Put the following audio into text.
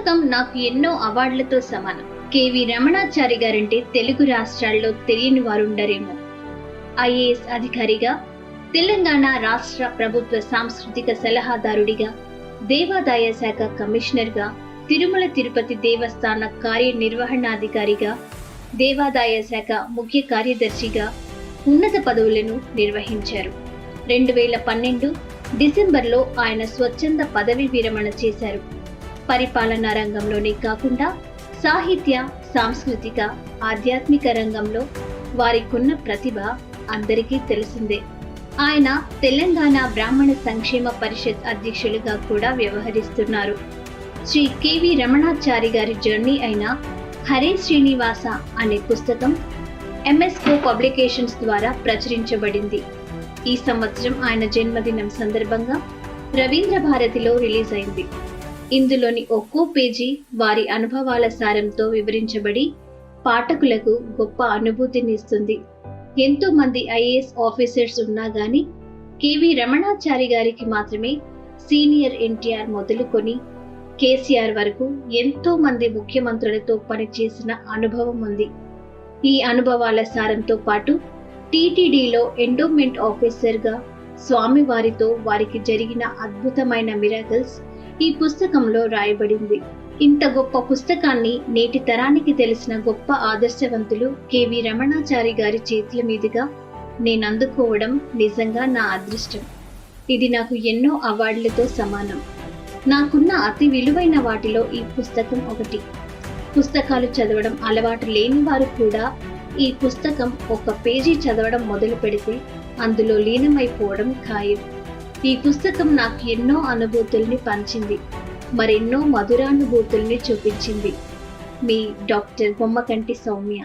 పుస్తకం నాకు ఎన్నో అవార్డులతో సమానం. కెవి రమణాచారి గారంటే తెలుగు రాష్ట్రాల్లో తెలియని వారుండరేమో. ఐఏఎస్ అధికారిగా, తెలంగాణ రాష్ట్ర ప్రభుత్వ సాంస్కృతిక సలహాదారుడిగా, దేవాదాయ శాఖ కమిషనర్గా, తిరుమల తిరుపతి దేవస్థాన కార్యనిర్వహణాధికారిగా, దేవాదాయ శాఖ ముఖ్య కార్యదర్శిగా ఉన్నత పదవులను నిర్వహించారు. 2012 డిసెంబర్లో ఆయన స్వచ్ఛంద పదవి విరమణ చేశారు. పరిపాలనా రంగంలోనే కాకుండా సాహిత్య, సాంస్కృతిక, ఆధ్యాత్మిక రంగంలో వారికున్న ప్రతిభ అందరికీ తెలిసిందే. ఆయన తెలంగాణ బ్రాహ్మణ సంక్షేమ పరిషత్ అధ్యక్షులుగా కూడా వ్యవహరిస్తున్నారు. శ్రీ కెవి రమణాచారి గారి జర్నీ అయిన హరే శ్రీనివాస అనే పుస్తకం ఎంఎస్కో పబ్లికేషన్స్ ద్వారా ప్రచురించబడింది. ఈ సంవత్సరం ఆయన జన్మదినం సందర్భంగా రవీంద్ర భారతిలో రిలీజ్ అయింది. ఇందులోని ఒక్కో పేజీ వారి అనుభవాల సారంతో వివరించబడి పాఠకులకు గొప్ప అనుభూతినిస్తుంది. ఎంతో మంది ఐఏఎస్ ఆఫీసర్స్ ఉన్నా గానీ కెవి రమణాచారి గారికి మాత్రమే సీనియర్ ఎన్టీఆర్ మొదలుకొని కేసీఆర్ వరకు ఎంతో మంది ముఖ్యమంత్రులతో పనిచేసిన అనుభవం ఉంది. ఈ అనుభవాల సారంతో పాటు టీటీడీలో ఎండోమెంట్ ఆఫీసర్గా స్వామివారితో వారికి జరిగిన అద్భుతమైన మిరాకిల్స్ ఈ పుస్తకంలో రాయబడింది. ఇంత గొప్ప పుస్తకాన్ని నేటి తరానికి తెలిసిన గొప్ప ఆదర్శవంతులు కెవి రమణాచారి గారి చేతుల మీదుగా నేను అందుకోవడం నిజంగా నా అదృష్టం. ఇది నాకు ఎన్నో అవార్డులతో సమానం. నాకున్న అతి విలువైన వాటిలో ఈ పుస్తకం ఒకటి. పుస్తకాలు చదవడం అలవాటు లేని వారు కూడా ఈ పుస్తకం ఒక పేజీ చదవడం మొదలు పెడితే అందులో లీనమైపోవడం ఖాయం. ఈ పుస్తకం నాకు ఎన్నో అనుభూతుల్ని పంచింది, మరెన్నో మధురానుభూతుల్ని చూపించింది. మీ డాక్టర్ బొమ్మకంటి సౌమ్య.